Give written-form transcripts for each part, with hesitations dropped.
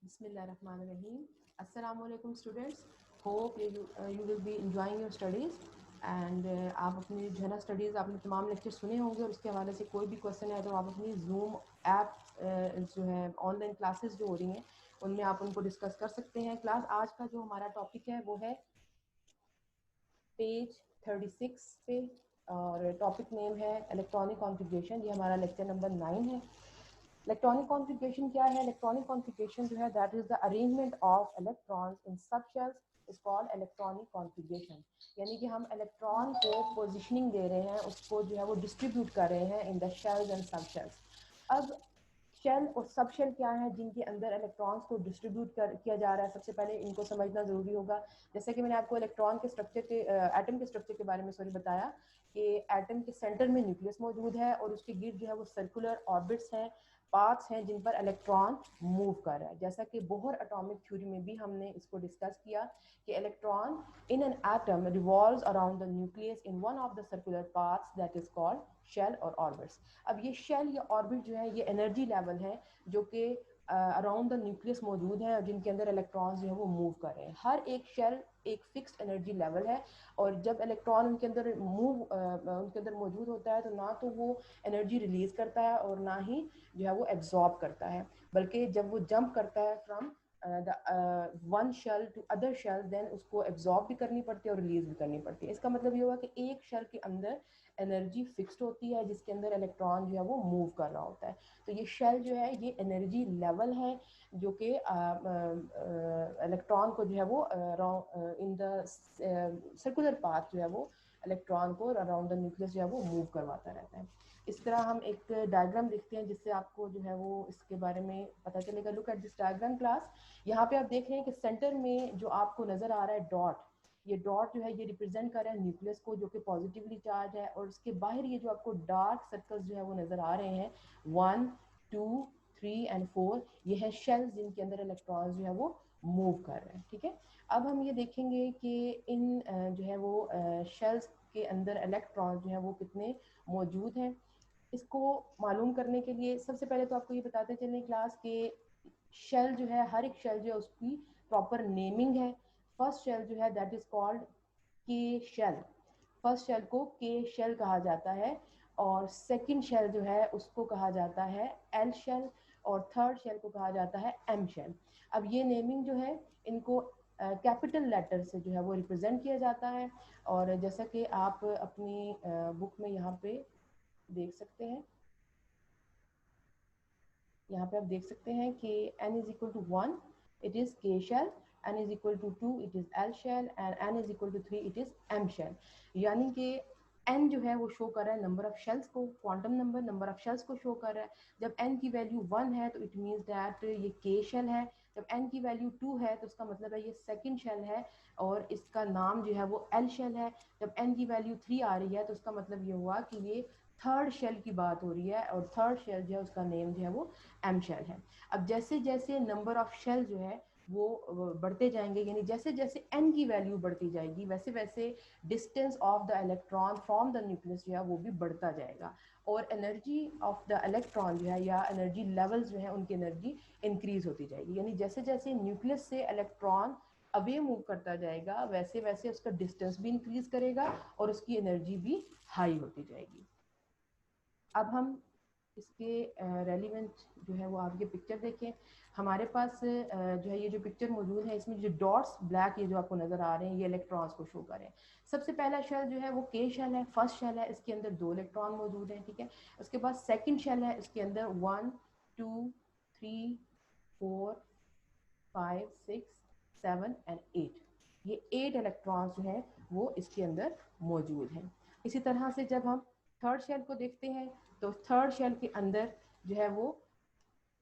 Bismillahirrahmanirrahim. Assalamualaikum students. Hope you will be enjoying your studies and आप अपनी जो है ना स्टडीज़ आपने तमाम लेक्चर सुने होंगे और उसके हवाले से कोई भी क्वेश्चन है तो आप अपनी जूम ऐप जो है ऑनलाइन क्लासेस जो हो रही हैं उनमें आप उनको डिस्कस कर सकते हैं। क्लास आज का जो हमारा टॉपिक है वो है पेज 36 पे और टॉपिक नेम है इलेक्ट्रॉनिक कॉन्फ़िगरेशन। ये हमारा लेक्चर नंबर 9 है। इलेक्ट्रॉनिक कॉन्फ़िगरेशन क्या है? इलेक्ट्रॉनिक कॉन्फ़िगरेशन जो है that is the arrangement of electrons इन सब shells is called electronic configuration. यानी कि हम इलेक्ट्रॉन को पोजीशनिंग दे रहे हैं, उसको जो है वो डिस्ट्रीब्यूट कर रहे हैं इन द शेल्स एंड सब शेल्स। अब शेल और सब शेल क्या है जिनके अंदर इलेक्ट्रॉन्स को डिस्ट्रीब्यूट किया जा रहा है। सबसे पहले इनको समझना ज़रूरी होगा। जैसे कि मैंने आपको इलेक्ट्रॉन के स्ट्रक्चर के एटम के स्ट्रक्चर के बारे में बताया कि एटम के सेंटर में न्यूक्लियस मौजूद है और उसके गिर्द जो है वो सर्कुलर ऑर्बिट्स हैं, पाथ्स हैं जिन पर इलेक्ट्रॉन मूव कर रहा है। जैसा कि बोहर एटॉमिक थ्योरी में भी हमने इसको डिस्कस किया कि electron in an atom revolves around the nucleus in one of the circular paths that is called shell और ऑर्बिट्स। अब ये शेल या ऑर्बिट जो है ये एनर्जी लेवल है जो कि अराउंड द न्यूक्लियस मौजूद हैं और जिनके अंदर इलेक्ट्रॉन्स जो है वो मूव कर रहे हैं। हर एक शेल एक फिक्स्ड एनर्जी लेवल है और जब इलेक्ट्रॉन उनके अंदर मौजूद होता है तो ना तो वो एनर्जी रिलीज करता है और ना ही जो है वो एब्जॉर्ब करता है, बल्कि जब वो जंप करता है from the one shell to other shell then उसको एब्जॉर्ब भी करनी पड़ती है और रिलीज भी करनी पड़ती है। इसका मतलब ये हुआ कि एक शेल के अंदर एनर्जी फिक्स्ड होती है जिसके अंदर इलेक्ट्रॉन जो है वो मूव कर रहा होता है। तो ये शेल जो है ये एनर्जी लेवल है जो कि इलेक्ट्रॉन को जो है वो इन द सर्कुलर पाथ जो है वो इलेक्ट्रॉन को अराउंड द न्यूक्लियस जो है वो मूव करवाता रहता है। इस तरह हम एक डायग्राम देखते हैं जिससे आपको जो है वो इसके बारे में पता चलेगा। Look at this diagram class. यहाँ पे आप देख रहे हैं कि सेंटर में जो आपको नजर आ रहा है डॉट, ये डॉट जो है ये रिप्रेजेंट कर रहा है न्यूक्लियस को जो कि पॉजिटिवली चार्ज है, और उसके बाहर ये जो आपको डार्क सर्कल्स जो है वो नजर आ रहे हैं 1 2 3 एंड 4, ये है शेल्स जिनके अंदर इलेक्ट्रॉन्स जो है वो मूव कर रहे हैं। ठीक है, अब हम ये देखेंगे कि इन जो है वो शेल्स के अंदर इलेक्ट्रॉन जो है वो कितने मौजूद हैं। इसको मालूम करने के लिए सबसे पहले तो आपको ये बताते चलें क्लास के शेल जो है हर एक शेल जो है उसकी प्रॉपर नेमिंग है। फर्स्ट शेल जो है दैट इज कॉल्ड के शेल। फर्स्ट शेल को के शेल कहा जाता है और सेकंड शेल जो है उसको कहा जाता है एल शेल और थर्ड शेल को कहा जाता है एम शेल। अब ये नेमिंग जो है इनको कैपिटल लेटर से जो है वो रिप्रेजेंट किया जाता है। और जैसा कि आप अपनी बुक में यहाँ पे देख सकते हैं, यहाँ पे आप देख सकते हैं कि n is equal to 1 it is k shell, n is equal to 2 it is l shell and n is equal to 3 it is m shell. यानी कि n जो है वो शो कर रहा है नंबर ऑफ शेल्स को, क्वांटम नंबर ऑफ शेल्स को शो कर रहा है। जब n की वैल्यू 1 है तो इट मीन्स दैट ये k शेल है। जब n की वैल्यू 2 है तो उसका मतलब है ये सेकंड शेल है और इसका नाम जो है वो l शेल है। जब n की वैल्यू 3 आ रही है तो उसका मतलब ये हुआ कि ये थर्ड शेल की बात हो रही है और थर्ड शेल जो है उसका नेम जो है वो एम शेल है। अब जैसे जैसे नंबर ऑफ शेल जो है वो बढ़ते जाएंगे, यानी जैसे जैसे n की वैल्यू बढ़ती जाएगी वैसे वैसे distance of the electron from the nucleus जो है वो भी बढ़ता जाएगा और एनर्जी ऑफ द इलेक्ट्रॉन जो है या एनर्जी लेवल्स जो है उनकी एनर्जी इंक्रीज होती जाएगी। यानी जैसे जैसे न्यूक्लियस से इलेक्ट्रॉन अवे मूव करता जाएगा वैसे वैसे उसका डिस्टेंस भी इंक्रीज करेगा और उसकी एनर्जी भी हाई होती जाएगी। अब हम इसके रेलिवेंट जो है वो आप ये पिक्चर देखें। हमारे पास जो है ये जो पिक्चर मौजूद है इसमें जो डॉट्स ब्लैक ये जो आपको नज़र आ रहे हैं ये इलेक्ट्रॉन्स को शो कर रहे हैं। सबसे पहला शेल जो है वो के शेल है, फर्स्ट शेल है, इसके अंदर 2 इलेक्ट्रॉन मौजूद हैं। ठीक है, उसके बाद सेकंड शेल है, इसके अंदर 1 2 3 4 5 6 7 एंड 8, ये 8 इलेक्ट्रॉन्स जो हैं वो इसके अंदर मौजूद हैं। इसी तरह से जब हम थर्ड शेल को देखते हैं तो थर्ड शेल के अंदर जो है वो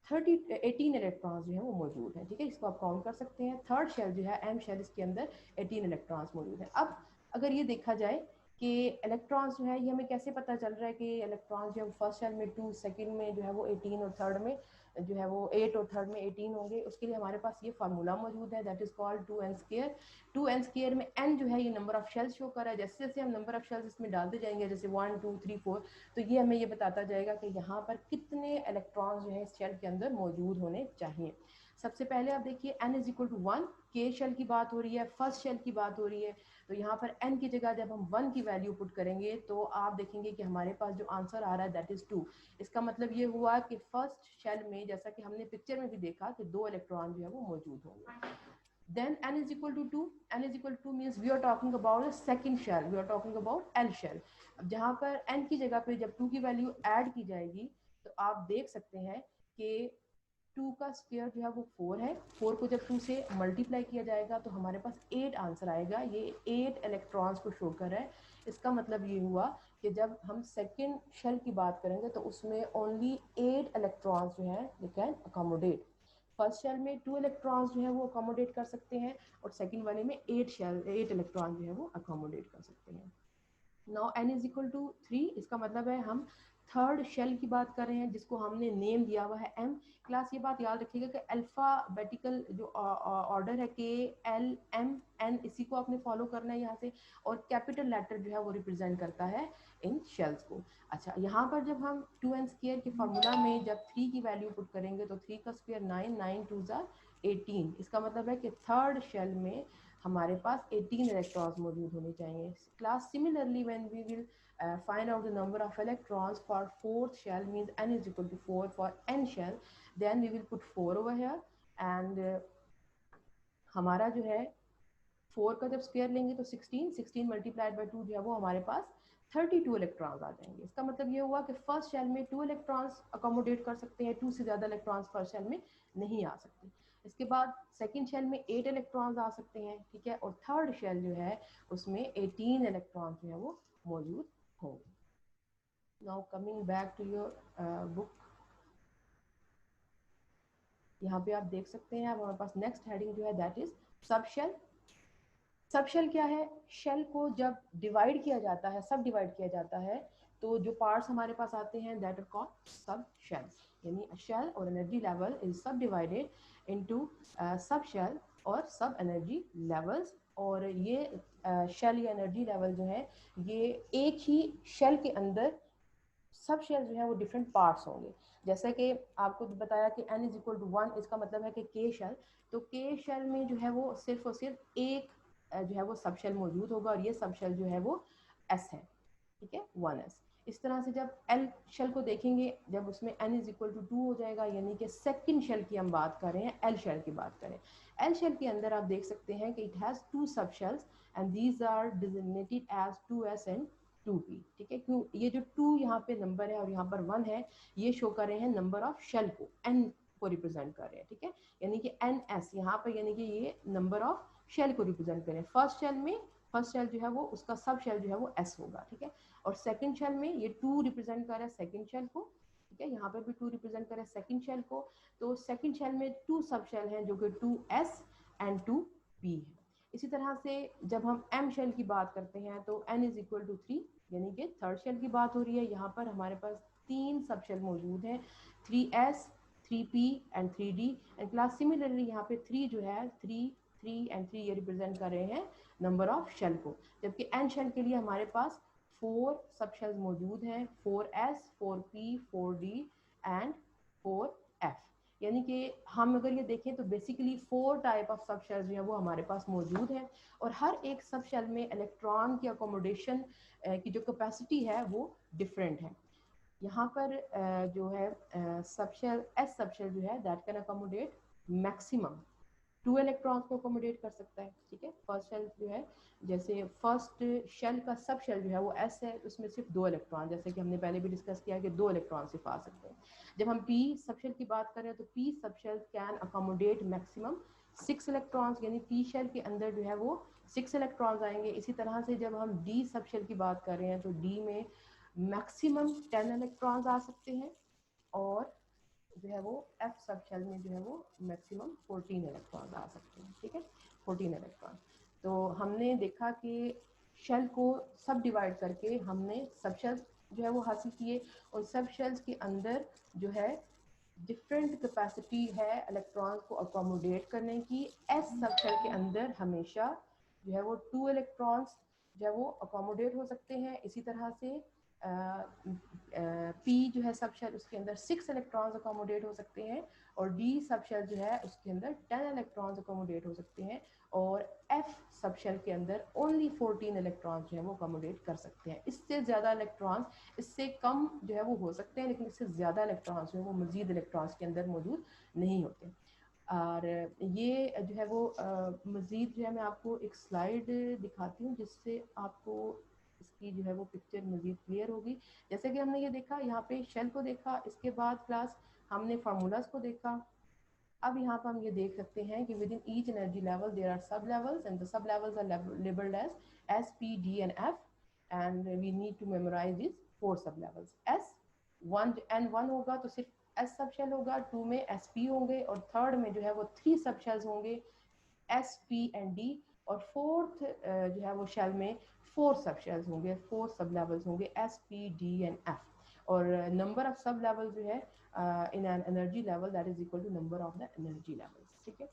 18 इलेक्ट्रॉन्स जो है वो मौजूद हैं। ठीक है, इसको आप काउंट कर सकते हैं। थर्ड शेल जो है एम शेल, इसके अंदर 18 इलेक्ट्रॉन्स मौजूद हैं। अब अगर ये देखा जाए कि इलेक्ट्रॉन्स जो है ये हमें कैसे पता चल रहा है कि इलेक्ट्रॉन्स जो है फर्स्ट शेल में 2, सेकंड में जो है वो 18 और थर्ड में जो है वो 8 और थर्ड में 18 होंगे। उसके लिए हमारे पास ये फार्मूला मौजूद है that is called 2n²। 2n² में n जो है ये नंबर ऑफ शेल्स शो कर रहा है। जैसे जैसे हम नंबर ऑफ शेल्स इसमें डालते जाएंगे जैसे 1 2 3 4 तो ये हमें ये बताता जाएगा कि यहाँ पर कितने इलेक्ट्रॉन्स जो है इस शेल के अंदर मौजूद होने चाहिए। सबसे पहले आप देखिए n इज इक्वल टू 1, के शेल की बात हो रही है, फर्स्ट शेल की बात हो रही है, तो यहाँ पर n की जगह जब हम 1 की वैल्यू पुट करेंगे तो आप देखेंगे कि हमारे पास जो आंसर आ रहा है दैट इज 2। इसका मतलब ये हुआ कि फर्स्ट शेल में, जैसा कि हमने पिक्चर में भी देखा, कि 2 इलेक्ट्रॉन जो है वो मौजूद होंगे। Then n is equal to 2, n is equal to 2 means we are talking about the second shell, we are talking about L shell। अब जहाँ पर n की जगह पे जब 2 की वैल्यू ऐड की जाएगी तो आप देख सकते हैं कि 2 का स्क्वायर जो है वो 4 है, 4 को जब 2 से मल्टीप्लाई किया जाएगा तो हमारे पास 8 आंसर आएगा। ये 8 इलेक्ट्रॉन्स को शो कर रहा है। इसका मतलब ये हुआ कि जब हम सेकेंड शेल की बात करेंगे तो उसमें ओनली 8 इलेक्ट्रॉन्स जो है they can accommodate. First shell में 2 इलेक्ट्रॉन्स जो है वो अकोमोडेट कर सकते हैं और सेकंड वाले में 8 इलेक्ट्रॉन जो है वो अकोमोडेट कर सकते हैं। Now n is equal to 3, इसका मतलब है हम थर्ड शेल की बात कर रहे हैं जिसको हमने नेम दिया हुआ है m। क्लास ये बात याद रखिएगा कि अल्फाबेटिकल जो ऑर्डर है के एल एम एन, इसी को आपने फॉलो करना है यहाँ से, और कैपिटल लेटर जो है वो रिप्रेजेंट करता है इन शेल्स को। अच्छा, यहाँ पर जब हम 2n स्क्वायर के फार्मूला में जब 3 की वैल्यू पुट करेंगे तो 3 का स्क्वायर 9, 9 2 ज़ा 18। इसका मतलब है कि थर्ड शेल में हमारे पास 18 इलेक्ट्रॉन्स मौजूद होने चाहिए। Class similarly when we will find out the number of electrons for fourth shell means n is equal to 4 for n shell, then we will put 4 over here and हमारा जो है 4 का जब स्क्वायर लेंगे तो 16, 16 मल्टीप्लाइड बाय 2 जो है वो हमारे पास 32 इलेक्ट्रॉन्स आ जाएंगे। इसका मतलब ये हुआ कि फर्स्ट शेल में 2 इलेक्ट्रॉन्स अकोमोडेट कर सकते हैं, 2 से ज़्यादा इलेक्ट्रॉन्स फर्स्ट शेल में नहीं आ सकते। इसके बाद सेकंड शेल में 8 इलेक्ट्रॉन्स आ सकते हैं, ठीक है, और थर्ड शेल जो है उसमें 18 इलेक्ट्रॉन्स जो है वो मौजूद होंगे। Now coming back to your book, यहाँ पे आप देख सकते हैं, अब हमारे पास नेक्स्ट हेडिंग जो है that is sub shell. Sub shell क्या है? शेल को जब डिवाइड किया जाता है, सब डिवाइड किया जाता है, तो जो पार्ट्स हमारे पास आते हैं that are called sub shells. यानी शेल और energy level is sub divided into sub shell और सब एनर्जी लेवल्स। और ये शेल या एनर्जी लेवल जो है ये एक ही शेल के अंदर सब शेल जो है वो डिफरेंट पार्ट्स होंगे। जैसे कि आपको बताया कि n इज इक्वल टू 1, इसका मतलब है कि के शेल, तो के शेल में जो है वो सिर्फ और सिर्फ एक जो है वो सब शेल मौजूद होगा और ये सब शेल जो है वो s है, ठीक है, 1s। इस तरह से जब l शेल को देखेंगे, जब उसमें n इज इक्वल टू 2 हो जाएगा, यानी कि सेकंड शेल की हम बात कर रहे हैं, l शेल की बात करें। l शेल के अंदर आप देख सकते हैं कि it has 2 sub shells and these are designated as 2s and 2p, ठीक है। क्यों? ये जो 2 यहाँ पे नंबर है और यहाँ पर 1 है, ये शो कर रहे हैं नंबर ऑफ शेल को, n को रिप्रेजेंट कर रहे हैं, ठीक है, यानी कि ns यहाँ पर, यानी कि ये नंबर ऑफ शेल को रिप्रेजेंट करें। फर्स्ट शेल में फर्स्ट शेल जो है वो उसका सब शेल जो है वो s होगा, ठीक है, और सेकंड शेल में ये 2 रिप्रेजेंट कर रहा है सेकंड शेल को, ठीक है, यहाँ पर भी 2 रिप्रेजेंट कर रहा है सेकंड शेल को। तो सेकंड शेल में 2 सब शेल हैं जो कि 2s एंड 2p है। इसी तरह से जब हम m शेल की बात करते हैं तो n इज इक्वल टू 3, यानी कि थर्ड शेल की बात हो रही है। यहाँ पर हमारे पास 3 सब शेल मौजूद हैं, 3s, 3p and 3d। And class similarly यहाँ पे 3 जो है 3 एंड 3 ये रिप्रेजेंट कर रहे हैं नंबर ऑफ शेल को, जबकि n शेल के लिए हमारे पास 4 सब शेल्स मौजूद हैं, 4s, 4p, 4d and 4f। यानी कि हम अगर ये देखें तो बेसिकली 4 टाइप ऑफ सब शेल्स जो है वो हमारे पास मौजूद हैं और हर एक सब शेल में इलेक्ट्रॉन की अकोमोडेशन की जो कैपेसिटी है वो डिफरेंट है। यहाँ पर जो है सब शेल, एस सब शेल जो है that can accommodate maximum 2 electrons को अकोमोडेट कर सकता है, ठीक है। फर्स्ट शेल जो है, जैसे फर्स्ट शेल का सब शेल जो है वो एस है, उसमें सिर्फ 2 इलेक्ट्रॉन, जैसे कि हमने पहले भी डिस्कस किया कि 2 इलेक्ट्रॉन सिर्फ आ सकते हैं। जब हम पी सब शेल की बात करें तो P sub shell can accommodate maximum 6 electrons, यानी पी शेल के अंदर जो है वो 6 इलेक्ट्रॉन्स आएंगे। इसी तरह से जब हम डी सब शेल की बात कर रहे हैं तो डी में मैक्सिमम 10 इलेक्ट्रॉन्स आ सकते हैं और जो है वो एफ सब शेल में जो है वो मैक्सिमम 14 इलेक्ट्रॉन आ सकते हैं, ठीक है, 14 इलेक्ट्रॉन। तो हमने देखा कि शेल को सब डिवाइड करके हमने सब शेल्स जो है वो हासिल किए और सब शेल्स के अंदर जो है डिफरेंट कैपेसिटी है इलेक्ट्रॉन्स को अकोमोडेट करने की। एस सब शेल के अंदर हमेशा जो है वो 2 इलेक्ट्रॉन्स जो है वो अकोमोडेट हो सकते हैं। इसी तरह से पी जो है सब शेल, उसके अंदर 6 इलेक्ट्रॉन्स अकोमोडेट हो सकते हैं और डी सब शेल जो है उसके अंदर 10 इलेक्ट्रॉन्स अकोमोडेट हो सकते हैं, और एफ सब शेल के अंदर ओनली 14 इलेक्ट्रॉन्स जो है वो अकोमोडेट कर सकते हैं। इससे ज़्यादा इलेक्ट्रॉन्स, इससे कम जो है वो हो सकते हैं, लेकिन इससे ज़्यादा इलेक्ट्रॉन्स जो है वो मजीद इलेक्ट्रॉन्स के अंदर मौजूद नहीं होते। और ये जो है वो मज़ीद जो है मैं आपको एक स्लाइड दिखाती हूँ जिससे आपको इसकी जो है वो पिक्चर मज़ीद क्लियर होगी। जैसे कि हमने ये देखा, यहाँ पे शेल को देखा, इसके बाद क्लास हमने फार्मूलाज को देखा। अब यहाँ पर हम ये देख सकते हैं कि within each energy level there are sub levels and the sub levels are labelled as s, P, D and f, and we need to memorise this 4 sub levels. S one n one होगा तो सिर्फ S सब shell होगा, 2 में S P होंगे, और third में जो है वो 3 सब शेल्स होंगे, एस पी एंड डी, और फोर्थ जो है वो शेल में 4 सब शेल्स होंगे, 4 सब लेवल्स होंगे, S P D and F. और नंबर ऑफ सब लेवल जो है in n energy level that is equal to number of the energy levels. ठीक है,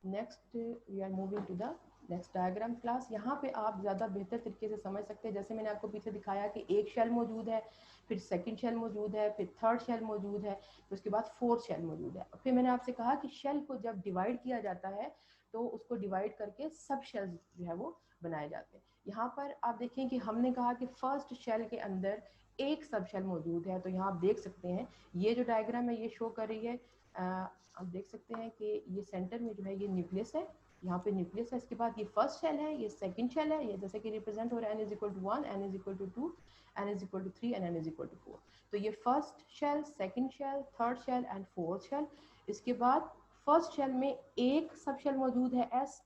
next we are moving to the next diagram class. यहाँ पे आप ज़्यादा बेहतर तरीके से समझ सकते हैं। जैसे मैंने आपको पीछे दिखाया कि एक शेल मौजूद है, फिर सेकंड शेल मौजूद है, फिर थर्ड शेल मौजूद है, तो उसके बाद फोर्थ शेल मौजूद है। फिर मैंने आपसे कहा कि शेल को जब डिवाइड किया जाता है तो उसको डिवाइड करके सब शेल्स जो है वो बनाए जाते हैं। यहाँ पर आप देखें कि हमने कहा कि फर्स्ट शेल के अंदर एक सब शेल मौजूद है। तो यहाँ आप देख सकते हैं ये जो डायग्राम है ये शो कर रही है, आप देख सकते हैं कि ये सेंटर में जो है ये न्यूक्लियस है, यहाँ पे न्यूक्लियस है। इसके बाद ये फर्स्ट शेल है, ये सेकंड शेल है, ये जैसे कि रिप्रेजेंट हो रहा है n is equal to 1, n is equal to 2, n is equal to 3 and n is equal to 4। तो ये first shell, second shell, third shell and fourth shell. इसके बाद फर्स्ट शेल में एक सब शेल मौजूद है S,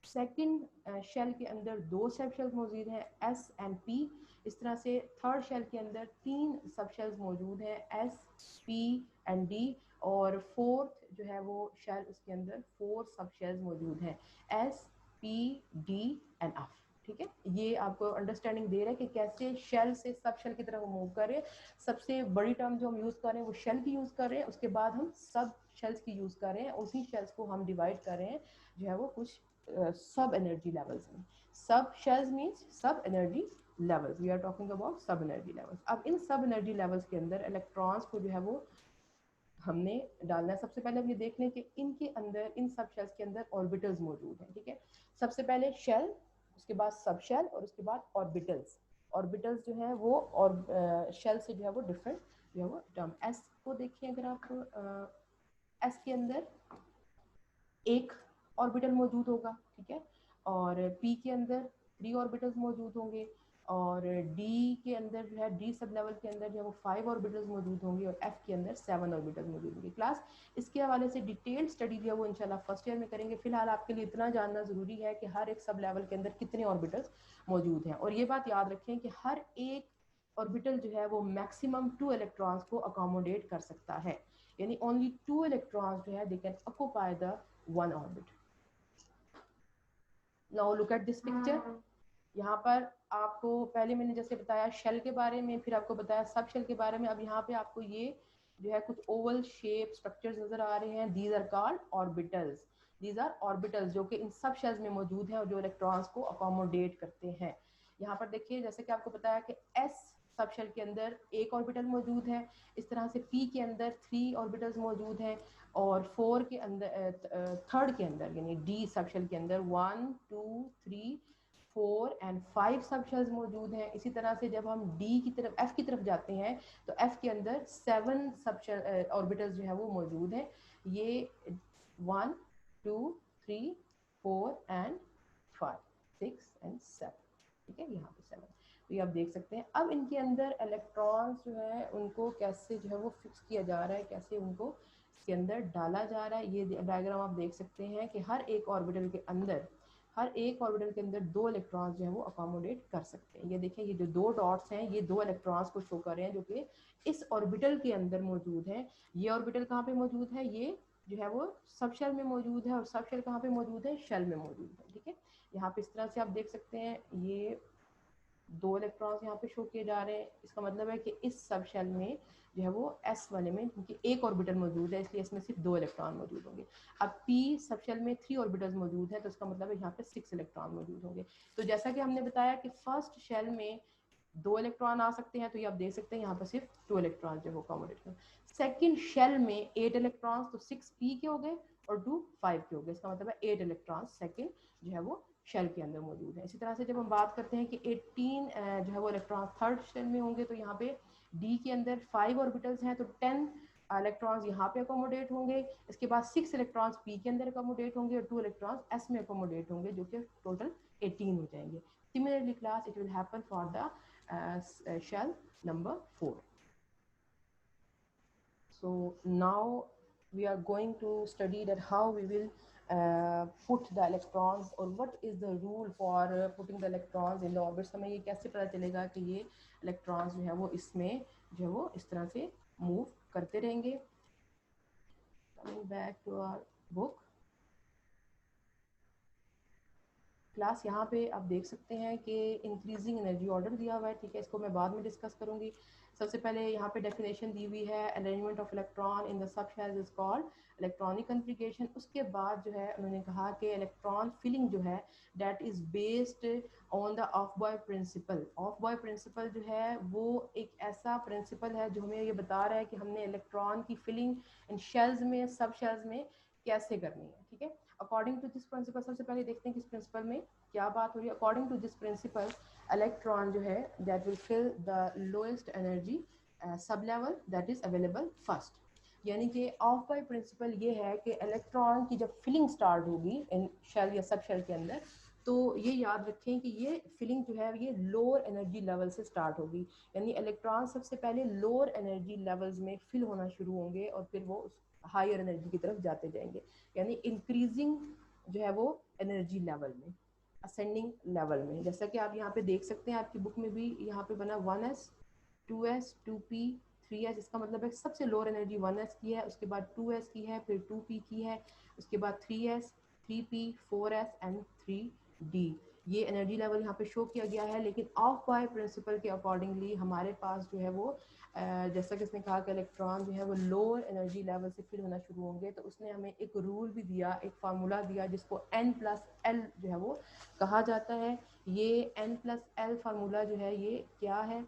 सेकंड शेल के अंदर 2 सब शेल मौजूद हैं S एंड P। इस तरह से थर्ड शेल के अंदर 3 सब शेल्स मौजूद हैं S, P एंड D, और फोर्थ जो है वो शेल उसके अंदर 4 सब शेल्स मौजूद हैं S, P, D and F। ठीक है, ये आपको अंडरस्टैंडिंग दे रहा है कि कैसे शेल से सब शेल की तरफ मूव कर रहे हैं। सबसे बड़ी टर्म जो हम यूज़ कर रहे हैं वो शेल की यूज़ कर रहे हैं, उसके बाद हम सब शेल्स की यूज़ कर रहे हैं, उसी शेल्स को हम डिवाइड कर रहे हैं जो है वो कुछ सब एनर्जी लेवल्स में। Sub shells means sub energy levels, we are talking about sub energy levels. अब इन सब एनर्जी लेवल्स के अंदर इलेक्ट्रॉन्स को जो है वो हमने डालना है। सबसे पहले हम ये देख लें कि इनके अंदर, इन सब शेल्स के अंदर ऑर्बिटल्स मौजूद हैं। ठीक है, सबसे पहले शेल, उसके बाद सब शेल, और उसके बाद ऑर्बिटल्स। ऑर्बिटल्स जो है वो और शेल से जो है वो डिफरेंट जो है वो टर्म। एस को देखिए, अगर आप एस के अंदर एक ऑर्बिटल मौजूद होगा, ठीक है, और पी के अंदर 3 ऑर्बिटल्स मौजूद होंगे, और डी के अंदर जो है डी सब लेवल के अंदर जो है वो 5 ऑर्बिटल्स मौजूद होंगे, और एफ के अंदर 7 ऑर्बिटल्स मौजूद होंगे। क्लास इसके हवाले से डिटेल स्टडी जो है वो इंशाल्लाह फर्स्ट ईयर में करेंगे। फिलहाल आपके लिए इतना जानना ज़रूरी है कि हर एक सब लेवल के अंदर कितने ऑर्बिटल्स मौजूद हैं, और ये बात याद रखें कि हर एक ऑर्बिटल जो है वो मैक्सिमम 2 इलेक्ट्रॉन्स को अकोमोडेट कर सकता है, यानी ओनली 2 इलेक्ट्रॉन्स जो है they can occupy the one orbit. Now look at this picture. यहाँ पर आपको पहले मैंने जैसे बताया शेल के बारे में, फिर आपको बताया सब शेल के बारे में। अब यहाँ पे आपको ये जो है कुछ ओवल शेप स्ट्रक्चर्स नजर आ रहे हैं। These are called orbitals. These are orbitals जो कि इन सब शेल्स में मौजूद हैं और जो इलेक्ट्रॉन्स को अकोमोडेट करते हैं। यहाँ पर देखिए, जैसे कि आपको बताया कि एस सब शेल के अंदर एक ऑर्बिटल मौजूद है, इस तरह से पी के अंदर 3 ऑर्बिटल्स मौजूद हैं, और 4 के अंदर थर्ड के अंदर यानी डी सब शेल के अंदर 1 2 3 4 एंड 5 सब शेल्स मौजूद हैं। इसी तरह से जब हम डी की तरफ, एफ की तरफ जाते हैं तो एफ के अंदर 7 सब शेल ऑर्बिटल्स जो है वो मौजूद हैं। ये 1 2 3 4 एंड 5 6 एंड 7। ठीक है, यहाँ पे 7, तो ये आप देख सकते हैं। अब इनके अंदर इलेक्ट्रॉन्स जो है उनको कैसे जो है वो फिक्स किया जा रहा है, कैसे उनको इसके अंदर डाला जा रहा है। ये डायग्राम आप देख सकते हैं कि हर एक ऑर्बिटल के अंदर, हर एक ऑर्बिटल के अंदर 2 इलेक्ट्रॉन्स जो है वो अकोमोडेट कर सकते हैं। ये देखें, ये जो 2 डॉट्स हैं ये 2 इलेक्ट्रॉन्स को शो कर रहे हैं जो कि इस ऑर्बिटल के अंदर मौजूद हैं। ये ऑर्बिटल कहाँ पे मौजूद है, ये जो है वो सब शेल में मौजूद है, और सब शेल कहाँ पे मौजूद है, शेल में मौजूद है। ठीक है, यहाँ पे इस तरह से आप देख सकते हैं ये 2 इलेक्ट्रॉन्स यहाँ पे शो किए जा रहे हैं। इसका मतलब है कि इस सब शेल में जो है वो एस वाले में क्योंकि एक ऑर्बिटल मौजूद है इसलिए इसमें सिर्फ 2 इलेक्ट्रॉन मौजूद होंगे। अब पी सब शेल में 3 ऑर्बिटल्स मौजूद है तो इसका मतलब है यहाँ पे 6 इलेक्ट्रॉन मौजूद होंगे। तो जैसा कि हमने बताया कि फर्स्ट शेल में दो इलेक्ट्रॉन आ सकते हैं, तो ये आप देख सकते हैं यहाँ पर सिर्फ 2 इलेक्ट्रॉन जो है अकोमोडेट कर। सेकेंड शेल में 8 इलेक्ट्रॉन्स, तो 6 पी के हो गए और 2 5 के हो गए, इसका मतलब है 8 इलेक्ट्रॉन सेकेंड जो है वो शेल के अंदर मौजूद है। इसी तरह से जब हम बात करते हैं कि 18 जो है वो इलेक्ट्रॉन थर्ड शेल में होंगे, तो यहाँ पे डी के अंदर 5 ऑर्बिटल्स हैं, तो 10 इलेक्ट्रॉन्स यहाँ पे अकोमोडेट होंगे। इसके बाद 6 इलेक्ट्रॉन्स पी के अंदर अकोमोडेट होंगे और 2 इलेक्ट्रॉन्स एस में अकोमोडेट होंगे, जो कि टोटल 18 हो जाएंगे। Similarly class, it will happen for the shell number 4. So now we are going to study that how we will put the electrons, or what is the rule for putting the electrons in the orbits। हमें ये कैसे पता चलेगा कि ये electrons जो है वो इसमें जो है वो इस तरह से move करते रहेंगे। Coming back to our book, class यहाँ पे आप देख सकते हैं कि इंक्रीजिंग एनर्जी ऑर्डर दिया हुआ है, ठीक है, इसको मैं बाद में डिस्कस करूंगी। सबसे पहले यहाँ पे डेफिनेशन दी हुई है, arrangement of electron in the सब shells is called electronic configuration. उसके बाद जो है उन्होंने कहा कि इलेक्ट्रॉन फिलिंग जो है that is based on the aufbau principle. Aufbau principle जो है वो एक ऐसा प्रिंसिपल है जो हमें ये बता रहा है कि हमने इलेक्ट्रॉन की फिलिंग इन शेल्स में, सब शेल्स में कैसे करनी है, ठीक है। अकॉर्डिंग टू दिस प्रिंसिपल, सबसे पहले देखते हैं कि इस प्रिंसिपल में क्या बात हो रही है। According to this principle, electron जो है that will fill the lowest energy sub level that is available first. यानी कि ऑफ बाय प्रिंसिपल ये है कि इलेक्ट्रॉन की जब फिलिंग स्टार्ट होगी इन शेल या सब शेल के अंदर, तो ये याद रखें कि ये फिलिंग जो है ये लोअर एनर्जी लेवल से स्टार्ट होगी। यानी इलेक्ट्रॉन सबसे पहले लोअर एनर्जी लेवल्स में फिल होना शुरू होंगे और फिर वो हायर एनर्जी की तरफ जाते जाएंगे। यानी इंक्रीजिंग जो है वो एनर्जी लेवल में, असेंडिंग लेवल में। जैसा कि आप यहाँ पे देख सकते हैं, आपकी बुक में भी यहाँ पे बना 1s 2s 2p 3s। इसका मतलब है सबसे लोअर एनर्जी 1s की है, उसके बाद 2s की है, फिर 2p की है, उसके बाद 3s 3p 4s and 3d। ये एनर्जी लेवल यहाँ पे शो किया गया है। लेकिन ऑफ बाय प्रिंसिपल के अकॉर्डिंगली हमारे पास जो है वो जैसा कि इसने कहा कि इलेक्ट्रॉन जो है वो लोअर एनर्जी लेवल से फिल होना शुरू होंगे, तो उसने हमें एक रूल भी दिया, एक फार्मूला दिया जिसको n+l जो है वो कहा जाता है। ये n+l फार्मूला जो है ये क्या है,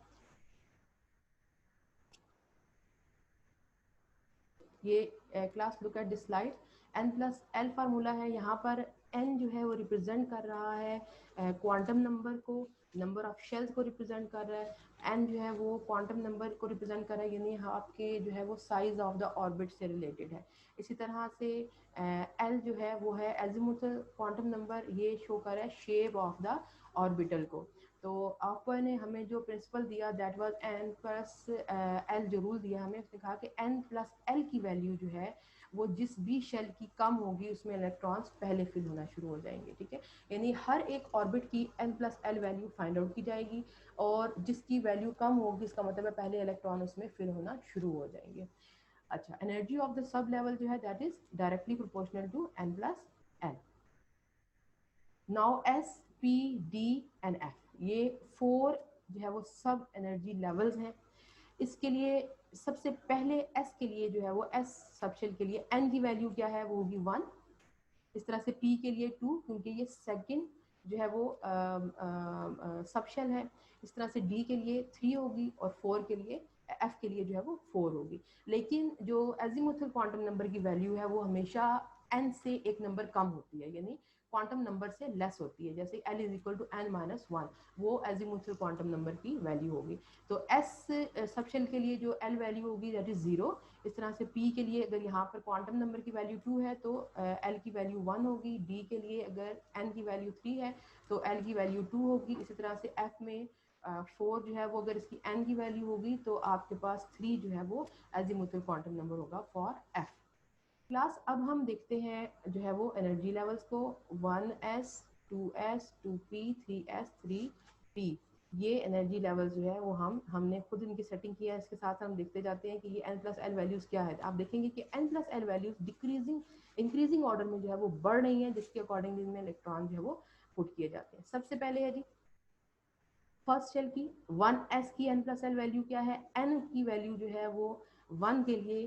ये class look at this slide. n+l formula है, यहाँ पर n जो है वो रिप्रेजेंट कर रहा है क्वांटम नंबर को, नंबर ऑफ शेल्स को रिप्रेजेंट कर रहा है। n जो है वो क्वांटम नंबर को रिप्रेजेंट कर रहा है, यानी आपके जो है वो साइज ऑफ द ऑर्बिट से रिलेटेड है। इसी तरह से l जो है वो है एजिमुथल क्वांटम नंबर, ये शो कर रहा है शेप ऑफ द ऑर्बिटल को। तो आपको ने हमें जो प्रिंसिपल दिया दैट वाज n+l, जो रूल दिया हमें, उसने कहा कि n+l की वैल्यू जो है वो जिस भी शेल की कम होगी उसमें इलेक्ट्रॉन्स पहले फिल होना शुरू हो जाएंगे, ठीक है। यानी हर एक ऑर्बिट की n+l वैल्यू फाइंड आउट की जाएगी और जिसकी वैल्यू कम होगी इसका मतलब है पहले इलेक्ट्रॉन उसमें फिल होना शुरू हो जाएंगे। अच्छा, energy of the sub level जो है that is directly proportional to n+l। Now S P D and F, ये 4 जो है वो सब एनर्जी लेवल्स हैं। इसके लिए सबसे पहले S के लिए जो है वो S सब शेल के लिए N की वैल्यू क्या है, वो होगी 1। इस तरह से P के लिए 2, क्योंकि ये सेकंड जो है वो सब शेल है। इस तरह से D के लिए 3 होगी और 4 के लिए F के लिए जो है वो 4 होगी। लेकिन जो एजीमुथल क्वांटम नंबर की वैल्यू है वो हमेशा N से एक नंबर कम होती है, यानी क्वांटम नंबर से लेस होती है। जैसे L is equal to n-1, वो एजीमुथल क्वांटम नंबर की वैल्यू होगी। तो S सब शेल के लिए जो L वैल्यू होगी दैट इज 0। इस तरह से P के लिए अगर यहाँ पर क्वांटम नंबर की वैल्यू 2 है तो L की वैल्यू 1 होगी। D के लिए अगर N की वैल्यू 3 है तो L की वैल्यू 2 होगी। इसी तरह से F में 4 जो है वो अगर इसकी N की वैल्यू होगी तो आपके पास 3 जो है वो एजीमुथल क्वांटम नंबर होगा फॉर F। क्लास अब हम देखते हैं जो है वो एनर्जी लेवल्स को, 1s 2s 2p 3s 3p। ये एनर्जी लेवल जो है वो हमने खुद इनकी सेटिंग किया है। इसके साथ हम देखते जाते हैं कि ये n+l वैल्यूज़ क्या है। आप देखेंगे कि n+l values decreasing increasing order में जो है वो बढ़ रही हैं, जिसके अकॉर्डिंग इनमें इलेक्ट्रॉन जो है वो पुट किए जाते हैं। सबसे पहले है जी फर्स्ट शेल की 1s की n+l वैल्यू क्या है, n की वैल्यू जो है वो 1 के लिए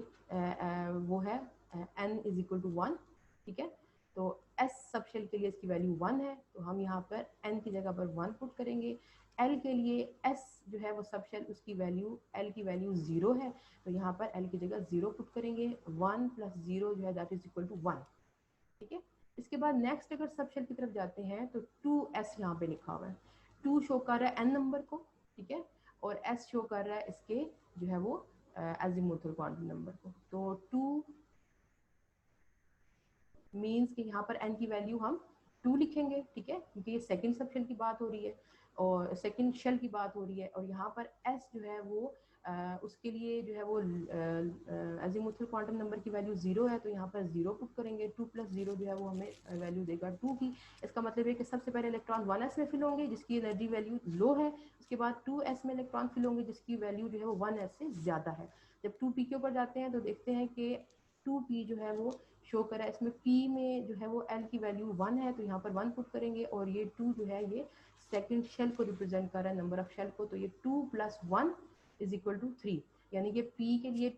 वो है n इज इक्वल टू 1, ठीक है। तो एस सब शेल के लिए इसकी वैल्यू 1 है, तो हम यहाँ पर एन की जगह पर 1 पुट करेंगे। एल के लिए एस जो है वो सब शेल, उसकी वैल्यू एल की वैल्यू 0 है, तो यहाँ पर एल की जगह 0 पुट करेंगे। 1 + 0 जो है दैट इज इक्वल टू 1। ठीक है, इसके बाद नेक्स्ट अगर सब शेल की तरफ जाते हैं तो 2s यहाँ पे लिखा हुआ है। 2 शो कर रहा है एन नंबर को, ठीक है, और s शो कर रहा है इसके जो है वो एजीमुथल क्वांटम नंबर को। तो 2 मीन्स कि यहाँ पर n की वैल्यू हम 2 लिखेंगे, ठीक है, क्योंकि ये सेकंड सब शेल की बात हो रही है और सेकंड शेल की बात हो रही है। और यहाँ पर s जो है वो उसके लिए जो है वो अजीमुथल क्वांटम नंबर की वैल्यू 0 है, तो यहाँ पर 0 पुट करेंगे। 2 + 0 जो है वो हमें वैल्यू देगा 2 की। इसका मतलब है कि सबसे पहले इलेक्ट्रॉन 1s में फिल होंगे जिसकी एनर्जी वैल्यू लो है, उसके बाद 2s में इलेक्ट्रॉन फिल होंगे जिसकी वैल्यू जो है वो 1s से ज़्यादा है। जब 2p के ऊपर जाते हैं तो देखते हैं कि 2p जो है वो शो करा है, इसमें p में जो है वो l की वैल्यू 1 है, तो यहाँ पर 1 पुट करेंगे। और ये 2 जो है ये सेकंड शेल को रिप्रेजेंट कर रहा है, नंबर ऑफ शेल को, तो ये 2 + 1 = 3, यानी कि p के लिए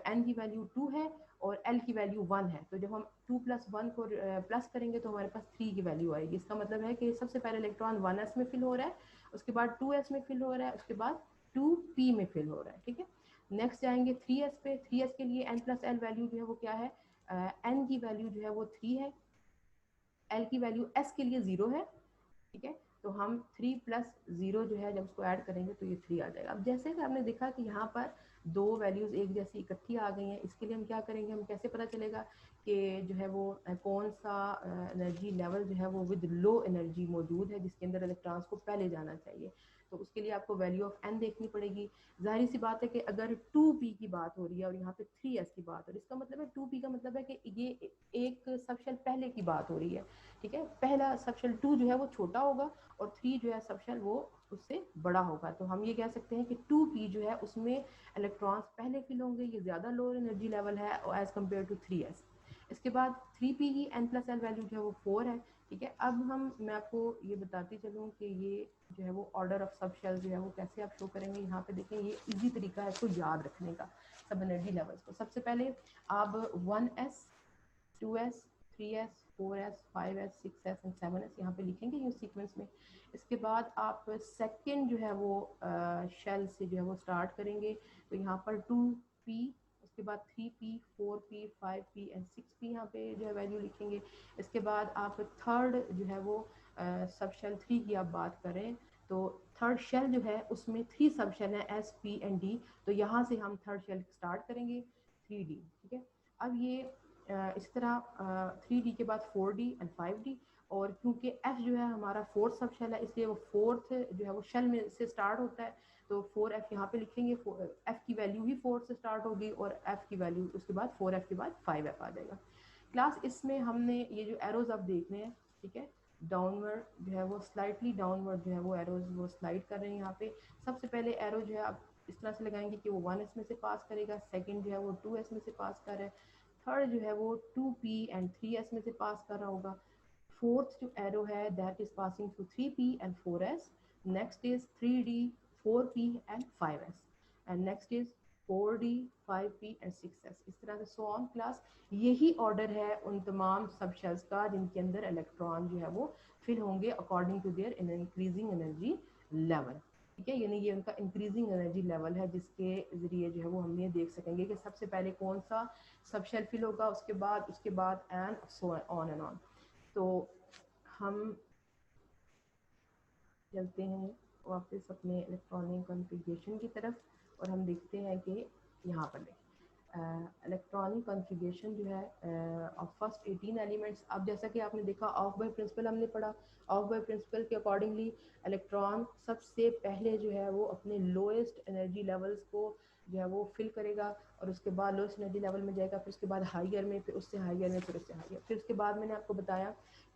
n की वैल्यू 2 है और l की वैल्यू 1 है। तो जब हम 2 + 1 को प्लस करेंगे तो हमारे पास 3 की वैल्यू आएगी। इसका मतलब है कि सबसे पहले इलेक्ट्रॉन 1s में फिल हो रहा है, उसके बाद 2s में फिल हो रहा है, उसके बाद 2p में फिल हो रहा है। ठीक है, नेक्स्ट जाएंगे 3s पे। 3s के लिए n + l वैल्यू जो है वो क्या है, n की वैल्यू जो है वो 3 है, l की वैल्यू s के लिए 0 है। ठीक है, तो हम 3 + 0 जो है जब उसको ऐड करेंगे तो ये 3 आ जाएगा। अब जैसे कि आपने देखा कि यहाँ पर दो वैल्यूज एक जैसी इकट्ठी आ गई हैं, इसके लिए हम क्या करेंगे, हम कैसे पता चलेगा कि जो है वो कौन सा एनर्जी लेवल जो है वो विद लो एनर्जी मौजूद है जिसके अंदर इलेक्ट्रॉन्स को पहले जाना चाहिए। तो उसके लिए आपको वैल्यू ऑफ n देखनी पड़ेगी। जाहिर सी बात है कि अगर 2p की बात हो रही है और यहाँ पे 3s की बात हो रही है, इसका मतलब है 2p का मतलब है कि ये एक सब शेल पहले की बात हो रही है। ठीक है, पहला सब शेल 2 जो है वो छोटा होगा और 3 जो है सब शेल वो उससे बड़ा होगा। तो हम ये कह सकते हैं कि 2p जो है उसमें इलेक्ट्रॉन्स पहले फिल होंगे, ये ज़्यादा लोअर एनर्जी लेवल है एज़ कम्पेयर टू 3s। इसके बाद 3p की n + l वैल्यू जो है वो 4 है। ठीक है, अब मैं आपको ये बताती चलूँ कि ये जो है वो ऑर्डर ऑफ सब शेल जो है वो कैसे आप शो करेंगे। यहाँ पे देखें, ये इजी तरीका है इसको याद रखने का सब एनर्जी लेवल्स को। सबसे पहले आप 1s 2s 3s 4s 5s 6s and 7s यहाँ पे लिखेंगे यूँ सीक्वेंस में। इसके बाद आप सेकंड जो है वो शेल से जो है वो स्टार्ट करेंगे, तो यहाँ पर 2p, उसके बाद 3p 4p 5p and 6p यहाँ पे जो है वैल्यू लिखेंगे। इसके बाद आप थर्ड जो है वो सब शेल 3 की आप बात करें तो थर्ड शेल जो है उसमें 3 सब शेल हैं s p एंड d, तो यहाँ से हम थर्ड शेल स्टार्ट करेंगे 3d। ठीक है, अब ये इस तरह 3d के बाद 4d एंड 5d, और क्योंकि f जो है हमारा फोर्थ सब शेल है इसलिए वो फोर्थ जो है वो शेल में से स्टार्ट होता है, तो 4f यहाँ पे लिखेंगे। f की वैल्यू ही 4 से स्टार्ट होगी और f की वैल्यू उसके बाद 4f के बाद 5f आ जाएगा। क्लास इसमें हमने ये जो एरोज आप देख रहे हैं, ठीक है, डाउनवर्ड जो है वो स्लाइटली डाउनवर्ड जो है वो एरोज वो स्लाइड कर रहे हैं यहाँ पे। सबसे पहले एरो जो है आप इस तरह से लगाएंगे कि वो 1s में से पास करेगा, सेकंड जो है वो 2s में से पास कर रहा है, थर्ड जो है वो 2p एंड 3s में से पास कर रहा होगा, फोर्थ जो एरो है that is passing through 3p and 4s, next is 3d 4p and 5s, and next is 4d 5p and 6s। इस तरह से सो ऑन क्लास। यही ऑर्डर है उन तमाम सब शेल्स का जिनके अंदर इलेक्ट्रॉन जो है वो फिल होंगे according to their increasing energy level. ठीक है, यानी ये उनका इंक्रीजिंग एनर्जी लेवल है जिसके ज़रिए जो है वो हम ये देख सकेंगे कि सबसे पहले कौन सा सब शेल फिल होगा, उसके बाद and so on and on. तो हम चलते हैं वापस अपने इलेक्ट्रॉनिक कॉन्फ़िगरेशन की तरफ और हम देखते हैं कि यहाँ पर इलेक्ट्रॉनिक कॉन्फ़िगरेशन जो है ऑफ फर्स्ट 18 एलिमेंट्स। अब जैसा कि आपने देखा ऑफ बाय प्रिंसिपल हमने पढ़ा, ऑफ बाय प्रिंसिपल के अकॉर्डिंगली इलेक्ट्रॉन सबसे पहले जो है वो अपने लोएस्ट एनर्जी लेवल्स को जो है वो फिल करेगा और उसके बाद लोएस्ट एनर्जी लेवल में जाएगा, फिर उसके बाद हाइयर में, फिर उससे हाइयर में, फिर उससे हाइयर, फिर उसके बाद मैंने आपको बताया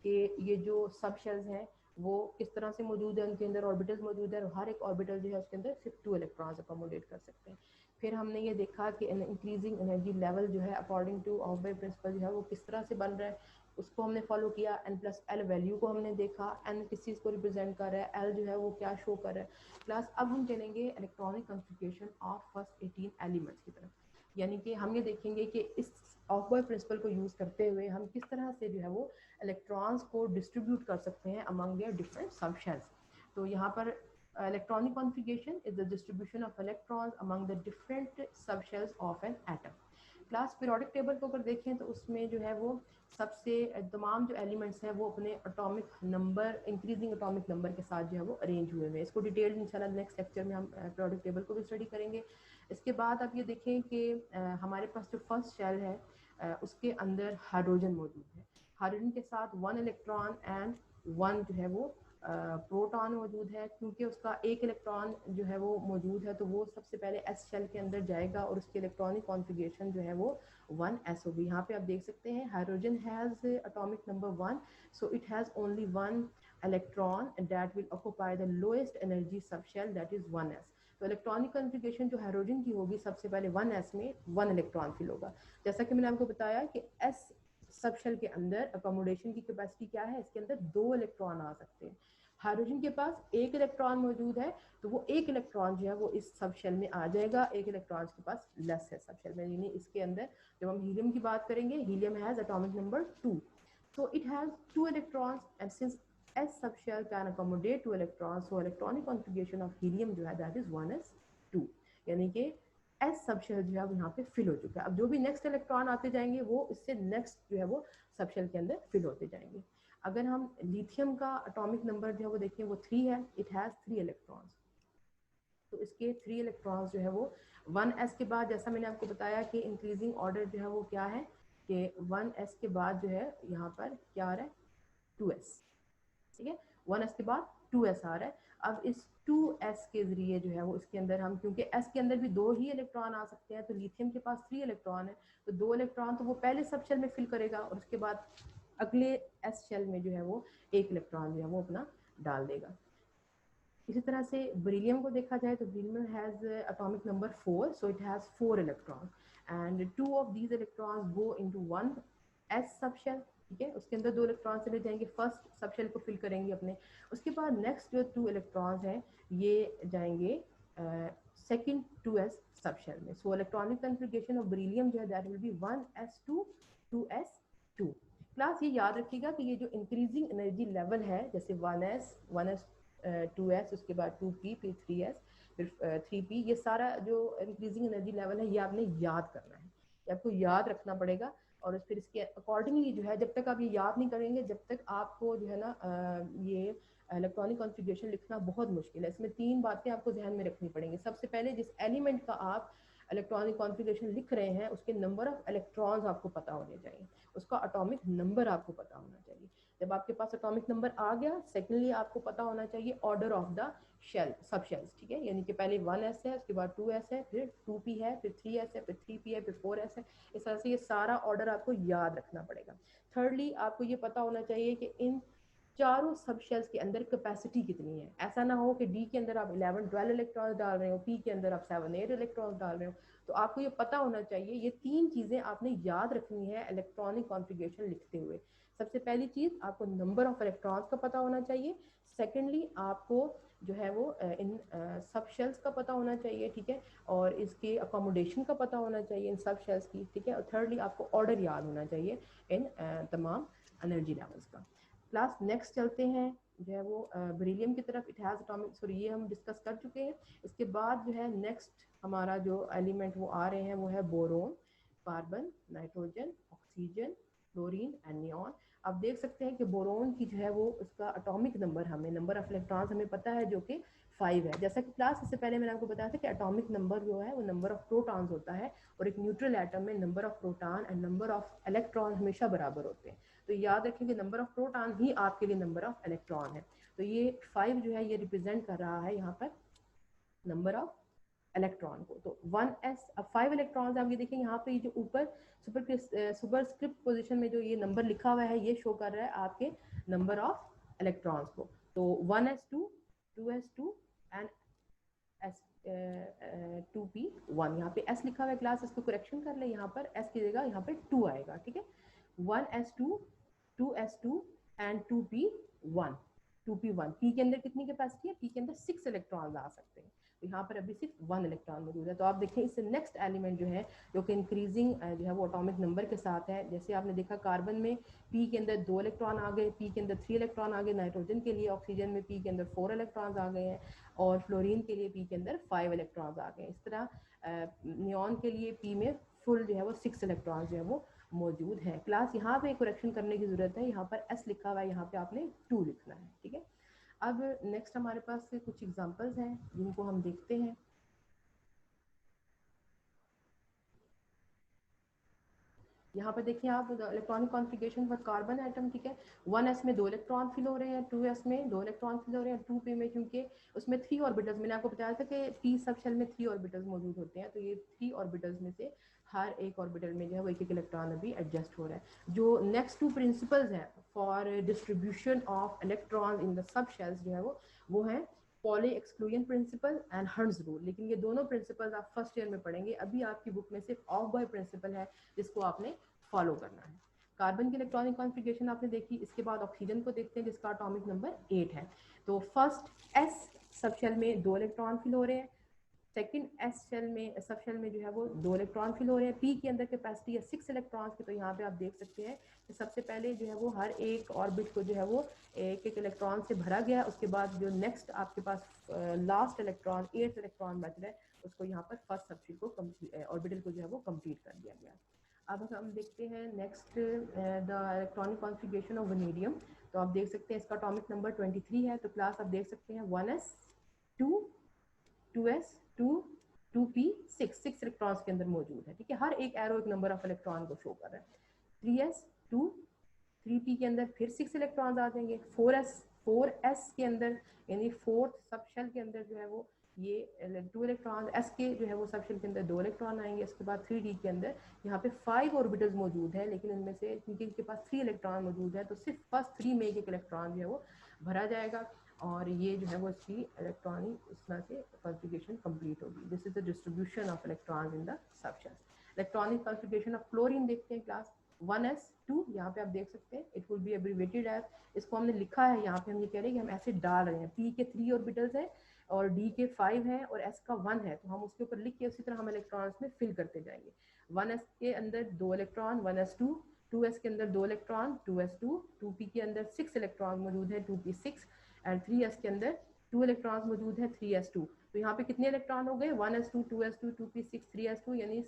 कि ये जो सब शेल्स हैं वो किस तरह से मौजूद है, उनके अंदर ऑर्बिटल्स मौजूद है और हर एक ऑर्बिटल जो है उसके अंदर सिर्फ 2 इलेक्ट्रॉन्स अकोमोडेट कर सकते हैं। फिर हमने ये देखा कि इंक्रीजिंग एनर्जी लेवल जो है according to aufbau principle जो है वो किस तरह से बन रहा है, उसको हमने फॉलो किया। n+l वैल्यू को हमने देखा, n किस चीज़ को रिप्रेजेंट कर रहा है, l जो है वो क्या शो कर रहा है। क्लास अब हम चलेंगे electronic configuration of first 18 elements की तरफ, यानी कि हम ये देखेंगे कि इस ऑफ बॉय प्रिंसिपल को यूज़ करते हुए हम किस तरह से जो है वो इलेक्ट्रॉन्स को डिस्ट्रीब्यूट कर सकते हैं among their different sub shells. तो यहाँ पर electronic configuration is the distribution of electrons among the different sub shells of an atom. Class periodic table को अगर देखें तो उसमें जो है वो सबसे तमाम जो एलिमेंट्स हैं वो अपने atomic number increasing atomic number के साथ जो है वो अरेंज हुए हैं। इसको डिटेल इंशाल्लाह नेक्स्ट लेक्चर में हम पीरियोडिक टेबल को भी स्टडी करेंगे। इसके बाद आप ये देखें कि हमारे पास जो फर्स्ट शेल है उसके अंदर हाइड्रोजन मौजूद है। हाइड्रोजन के साथ 1 इलेक्ट्रॉन एंड 1 जो है वो प्रोटॉन मौजूद है। क्योंकि उसका एक इलेक्ट्रॉन जो है वो मौजूद है तो वो सबसे पहले एस शेल के अंदर जाएगा और उसकी इलेक्ट्रॉनिक कॉन्फ़िगरेशन जो है वो 1s होगी। यहाँ पे आप देख सकते हैं hydrogen has atomic number 1, so it has only 1 electron that will occupy the lowest energy sub shell that is 1s। तो इलेक्ट्रॉनिक कॉन्फ़िगरेशन जो हाइड्रोजन की होगी सबसे पहले 1s में 1 इलेक्ट्रॉन फिल होगा। जैसा कि मैंने आपको बताया कि s सब शेल के अंदर अकोमोडेशन की कैपेसिटी क्या है, इसके अंदर 2 इलेक्ट्रॉन आ सकते हैं। हाइड्रोजन के पास एक इलेक्ट्रॉन मौजूद है तो वो एक इलेक्ट्रॉन जो है वो इस सब शेल में आ जाएगा। एक इलेक्ट्रॉन के पास लेस है सब शेल में, यानी इसके अंदर जब हम हीलियम की बात करेंगे, helium has atomic number 2, so it has 2 electrons and since s subshell can accommodate 2 electrons, so electronic configuration of helium जो है that is 1s2, यानी कि s सबशेल जो है वो यहाँ पे फिल हो चुका है। अब जो भी नेक्स्ट इलेक्ट्रॉन आते जाएंगे वो इससे नेक्स्ट जो है वो सबशेल के अंदर फिल होते जाएंगे। अगर हम लिथियम का एटॉमिक नंबर जो है वो देखें वो 3 है, इट हैज़ 3 इलेक्ट्रॉन्स। तो इसके 3 इलेक्ट्रॉन्स जो है वो 1s के बाद, जैसा मैंने आपको बताया कि इंक्रीजिंग ऑर्डर जो है वो क्या है कि 1s के बाद जो है यहाँ पर क्या आ रहा है 2s, ठीक है, 1s के बाद 2s आ रहा है। अब इस 2s के जरिए जो है वो इसके अंदर हम, क्योंकि s के अंदर भी 2 ही इलेक्ट्रॉन आ सकते हैं तो लिथियम के पास 3 इलेक्ट्रॉन है तो 2 इलेक्ट्रॉन तो वो पहले सब शेल में फिल करेगा और उसके बाद अगले s शेल में जो है वो एक इलेक्ट्रॉन जो है वो अपना डाल देगा। इसी तरह से बेरिलियम को देखा जाए तो beryllium has atomic number 4, so it has 4 electron and 2 of these electrons go into 1 s subshell, ठीक है, उसके अंदर 2 इलेक्ट्रॉन चले जाएंगे, फर्स्ट सबशेल को फिल करेंगे अपने। उसके बाद नेक्स्ट जो 2 इलेक्ट्रॉन्स हैं ये जाएंगे सेकंड 2s सबशेल में। So electronic configuration of beryllium जो है that will be 1s2 2s2। Class ये याद रखिएगा कि ये जो इंक्रीजिंग एनर्जी लेवल है जैसे 1s 2s उसके बाद 2p फिर 3s फिर 3p, ये सारा जो इंक्रीजिंग एनर्जी लेवल है ये आपने याद करना है, ये आपको याद रखना पड़ेगा। और फिर इसके अकॉर्डिंगली जो है जब तक आप ये याद नहीं करेंगे जब तक आपको जो है ना ये इलेक्ट्रॉनिक कॉन्फ़िगरेशन लिखना बहुत मुश्किल है। इसमें 3 बातें आपको ध्यान में रखनी पड़ेंगी। सबसे पहले जिस एलिमेंट का आप इलेक्ट्रॉनिक कॉन्फ़िगरेशन लिख रहे हैं उसके नंबर ऑफ इलेक्ट्रॉन्स आपको पता होने चाहिए, उसका एटॉमिक नंबर आपको पता होना चाहिए। जब आपके पास एटॉमिक नंबर आ गया, सेकेंडली आपको पता होना चाहिए order of the shell sub shells, ठीक है, यानी कि पहले 1s है उसके बाद 2s है फिर 2p है फिर 3s है फिर 3p है फिर 4s है। इस तरह से ये सारा ऑर्डर आपको याद रखना पड़ेगा। थर्डली आपको ये पता होना चाहिए कि इन चारों सब शेल्स के अंदर कैपेसिटी कितनी है। ऐसा ना हो कि डी के अंदर आप 11-12 इलेक्ट्रॉन्स डाल रहे हो, पी के अंदर आप 7-8 इलेक्ट्रॉन्स डाल रहे हो। तो आपको ये पता होना चाहिए, ये 3 चीज़ें आपने याद रखनी है इलेक्ट्रॉनिक कॉन्फ़िगरेशन लिखते हुए। सबसे पहली चीज़ आपको नंबर ऑफ इलेक्ट्रॉन्स का पता होना चाहिए, सेकेंडली आपको जो है वो इन सब शेल्स का पता होना चाहिए, ठीक है, और इसके अकोमोडेशन का पता होना चाहिए इन सब शेल्स की, ठीक है, और थर्डली आपको ऑर्डर याद होना चाहिए इन तमाम एनर्जी लेवल्स का। क्लास नेक्स्ट चलते हैं जो है वो बेरिलियम की तरफ। इट हैज़ एटॉमिक, सॉरी ये हम डिस्कस कर चुके हैं। इसके बाद जो है नेक्स्ट हमारा जो एलिमेंट वो आ रहे हैं वो है boron, carbon, nitrogen, oxygen, chlorine and neon. आप देख सकते हैं कि बोरोन की जो है वो उसका एटॉमिक नंबर, हमें नंबर ऑफ इलेक्ट्रॉन्स हमें पता है जो कि 5 है। जैसा कि क्लास इससे पहले मैंने आपको बताया था कि एटॉमिक नंबर जो है वो नंबर ऑफ प्रोटॉन्स होता है और एक न्यूट्रल एटम में number of proton and number of electron हमेशा बराबर होते हैं। तो याद रखें कि नंबर ऑफ प्रोटॉन ही आपके लिए नंबर ऑफ इलेक्ट्रॉन है। तो ये 5 जो है ये रिप्रेजेंट कर रहा है यहाँ पर नंबर ऑफ इलेक्ट्रॉन को। तो 1s, अब 5 इलेक्ट्रॉन्स आप ये देखें यहाँ पे, ये जो ऊपर सुपरस्क्रिप्ट पोजीशन में जो ये नंबर लिखा हुआ है ये शो कर रहा है आपके नंबर ऑफ इलेक्ट्रॉन्स को। तो 1s2 2s2 and s 2p1, यहाँ पे s लिखा हुआ है क्लास, इसको करेक्शन कर ले, यहाँ पर s की जगह यहाँ पे 2 आएगा, ठीक है। 1s2 2s2 and 2p1 2p1। p के अंदर कितनी कैपेसिटी है, p के अंदर 6 इलेक्ट्रॉन्स आ सकते हैं। तो यहाँ पर अभी सिर्फ 1 इलेक्ट्रॉन मौजूद है। तो आप देखें इससे नेक्स्ट एलिमेंट जो है जो कि इंक्रीजिंग जो है वो एटॉमिक नंबर के साथ है। जैसे आपने देखा कार्बन में पी के अंदर 2 इलेक्ट्रॉन आ गए, पी के अंदर 3 इलेक्ट्रॉन आ गए नाइट्रोजन के लिए, ऑक्सीजन में पी के अंदर 4 इलेक्ट्रॉन्स आ गए हैं, और फ्लोरीन के लिए पी के अंदर 5 इलेक्ट्रॉन्स आ गए हैं। इस तरह नियॉन के लिए पी में फुल जो है वो 6 इलेक्ट्रॉन्स जो है वो मौजूद है। क्लास यहाँ पे करेक्शन करने की ज़रूरत है, यहाँ पर एस लिखा हुआ है, यहाँ पे आपने 2 लिखना है, ठीक है। अब नेक्स्ट हमारे पास कुछ एग्जांपल्स हैं जिनको हम देखते हैं। यहाँ पर देखिए आप electronic configuration for carbon atom, ठीक है। 1s में 2 इलेक्ट्रॉन फिल हो रहे हैं, 2s में 2 इलेक्ट्रॉन फिल हो रहे हैं, 2p में क्योंकि उसमें 3 ऑर्बिटल्स, मैंने आपको बताया था कि p सब शेल में 3 ऑर्बिटल्स मौजूद होते हैं, तो ये 3 ऑर्बिटल्स में से हर एक ऑर्बिटल में जो है वो एक एक इलेक्ट्रॉन अभी एडजस्ट हो रहा है। जो नेक्स्ट 2 प्रिंसिपल्स हैं for distribution of electron in the सब शेल्स जो है वो है poly exclusion principle and hertz rule. लेकिन ये दोनों प्रिंसिपल्स आप फर्स्ट ईयर में पढ़ेंगे, अभी आपकी बुक में सिर्फ ऑफ बॉय प्रिंसिपल है जिसको आपने फॉलो करना है। कार्बन की इलेक्ट्रॉनिक कॉन्फ़िगरेशन आपने देखी, इसके बाद ऑक्सीजन को देखते हैं जिसका एटॉमिक नंबर 8 है। तो फर्स्ट एस सब शेल में 2 इलेक्ट्रॉन फिल हो रहे हैं, सेकंड एस शेल में सब शेल में जो है वो 2 इलेक्ट्रॉन फिल हो रहे हैं। पी के अंदर कैपेसिटी है 6 इलेक्ट्रॉन्स की, तो यहाँ पे आप देख सकते हैं कि सबसे पहले जो है वो हर एक ऑर्बिट को जो है वो एक एक इलेक्ट्रॉन से भरा गया। उसके बाद जो नेक्स्ट आपके पास लास्ट इलेक्ट्रॉन 8th इलेक्ट्रॉन बच रहा है, उसको यहाँ पर फर्स्ट सबशेल को ऑर्बिटल को जो है वो कंप्लीट कर दिया गया। अब हम देखते हैं next the electronic configuration of vanadium. तो आप देख सकते हैं इसका एटॉमिक नंबर 23 है। तो क्लास आप देख सकते हैं 1s 2 2s 2 2p 6 इलेक्ट्रॉन्स के अंदर मौजूद है, ठीक है। हर एक एरो एक नंबर ऑफ इलेक्ट्रॉन को शो कर रहा है। 3s 2 3p के अंदर फिर 6 इलेक्ट्रॉन्स आ जाएंगे। 4s के अंदर यानी फोर्थ सब शेल के अंदर जो है वो ये 2 इलेक्ट्रॉन, एस के जो है वो सब शेल के अंदर 2 इलेक्ट्रॉन आएंगे। इसके बाद 3d के अंदर यहाँ पे 5 ऑर्बिटल्स मौजूद है, लेकिन इनमें से क्योंकि इनके पास 3 इलेक्ट्रॉन मौजूद है तो सिर्फ फर्स्ट 3 में एक इलेक्ट्रॉन जो है वो भरा जाएगा, और ये जो है वो इसकी इलेक्ट्रॉनिक इस तरह से कॉन्फ़िगरेशन कंप्लीट होगी। This is the distribution of electrons in the sub shell. Electronic configuration of chlorine देखते हैं क्लास 1s2, यहाँ पे आप देख सकते हैं it will be abbreviated as, इसको हमने लिखा है यहाँ पे हम ये कह रहे हैं कि हम ऐसे डाल रहे हैं, p के 3 ऑर्बिटल्स हैं और d के 5 हैं और s का 1 है, तो हम उसके ऊपर लिख के उसी तरह हम इलेक्ट्रॉन्स में फिल करते जाएंगे। 1s के अंदर 2 इलेक्ट्रॉन 1s2, 2s के अंदर 2 इलेक्ट्रॉन 2s2, 2p के अंदर 6 इलेक्ट्रॉन मौजूद है 2p6, एंड 3s के अंदर 2 इलेक्ट्रॉन्स मौजूद है 3s2। तो यहाँ पे कितने इलेक्ट्रॉन हो गए 1s2 2s2 2p6 3s2 यानी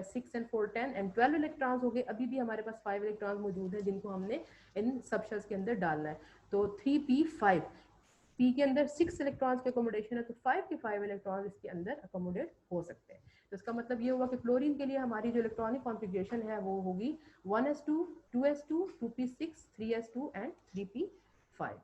6 and 4 10 एंड 12 इलेक्ट्रॉन्स हो गए। अभी भी हमारे पास 5 इलेक्ट्रॉन्स मौजूद है जिनको हमने इन सब शेल्स के अंदर डालना है। तो 3p5, p के अंदर 6 इलेक्ट्रॉन्स के अकोमोडेशन है, तो 5 के 5 इलेक्ट्रॉन इसके अंदर अकोमोडेट हो सकते हैं। तो इसका मतलब ये हुआ कि क्लोरीन के लिए हमारी जो इलेक्ट्रॉनिक कॉन्फ़िगरेशन है वो होगी 1s2 2s2 2p6 3s2 and 3p5।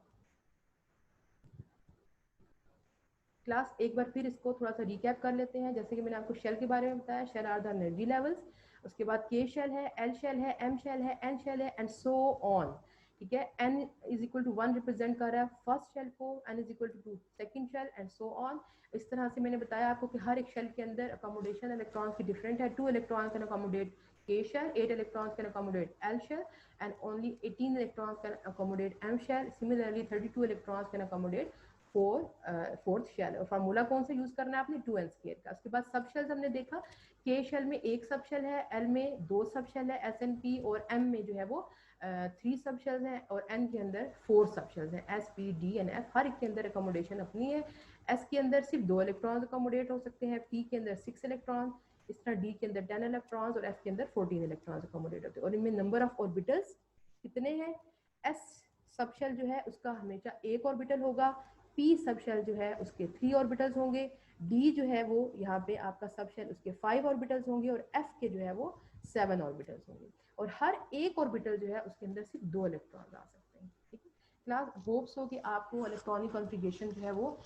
Class एक बार फिर इसको थोड़ा सा रिकैप कर लेते हैं। जैसे कि मैंने आपको शेल के बारे में बताया, shell are the energy levels, उसके बाद के शेल है, एल शेल है, एम शेल है, एन शेल है, एंड सो ऑन, ठीक है। n is equal to 1 represent कर रहा है फर्स्ट शेल को, n is equal to second shell, and so on. इस तरह से मैंने बताया आपको कि हर एक शेल के अंदर अकोमोडेशन इलेक्ट्रॉन्स की डिफरेंट है। 2 electron can accommodate K shell, 8 electrons can accommodate L shell, and only 18 electrons can accommodate M shell. Similarly, 32 electrons can accommodate fourth shell. और फार्मूला कौन सा यूज करना है आपने 2n स्क्वायर का। उसके बाद सब शेल्स हमने देखा, के शेल में एक सब शेल है, एल में 2 सब शेल है एस एन पी, और एम में जो है वो 3 सब शेल्स हैं, और एन के अंदर 4 सब शेल्स हैं s P D and f. हर एक के अंदर अकोमोडेशन अपनी है। एस के अंदर सिर्फ 2 इलेक्ट्रॉन्स अकोमोडेट हो सकते हैं, पी के अंदर 6 इलेक्ट्रॉन, इस तरह डी के अंदर 10 इलेक्ट्रॉन्स और एफ के अंदर 14 इलेक्ट्रॉन्स अकोमोडेट होते हैं। और इनमें नंबर ऑफ ऑर्बिटल्स कितने हैं, एस सब शेल जो है उसका हमेशा एक ऑर्बिटल होगा, p सब शेल जो है उसके 3 ऑर्बिटल्स होंगे, d जो है वो यहाँ पे आपका सब शेल उसके 5 ऑर्बिटल्स होंगे, और f के जो है वो 7 ऑर्बिटल्स होंगे, और हर एक ऑर्बिटल जो है उसके अंदर सिर्फ 2 इलेक्ट्रॉन आ सकते हैं, ठीक है। क्लास होप्स हो कि आपको इलेक्ट्रॉनिक कॉन्फ़िगरेशन जो है वो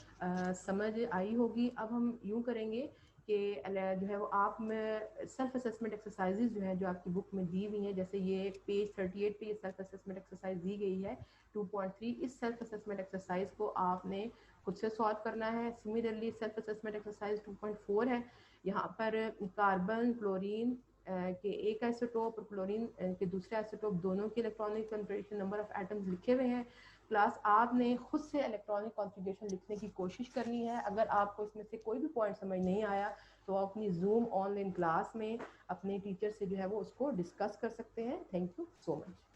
समझ आई होगी। अब हम यूँ करेंगे कि जो है वो आप में सेल्फ असेसमेंट एक्सरसाइजेज जो है जो आपकी बुक में दी हुई हैं, जैसे ये पेज 38 पे ये सेल्फ असेसमेंट एक्सरसाइज दी गई है 2.3। इस सेल्फ असेसमेंट एक्सरसाइज को आपने खुद से सॉल्व करना है। सिमिलरली सेल्फ असेसमेंट एक्सरसाइज 2.4 है, यहाँ पर कार्बन क्लोरीन के एक आइसोटोप और क्लोरीन के दूसरे आइसोटोप दोनों के electronic configuration number of atoms लिखे हुए हैं। क्लास आपने खुद से इलेक्ट्रॉनिक कॉन्फ़िगरेशन लिखने की कोशिश करनी है। अगर आपको इसमें से कोई भी पॉइंट समझ नहीं आया तो आप अपनी जूम ऑनलाइन क्लास में अपने टीचर से जो है वो उसको डिस्कस कर सकते हैं। Thank you so much.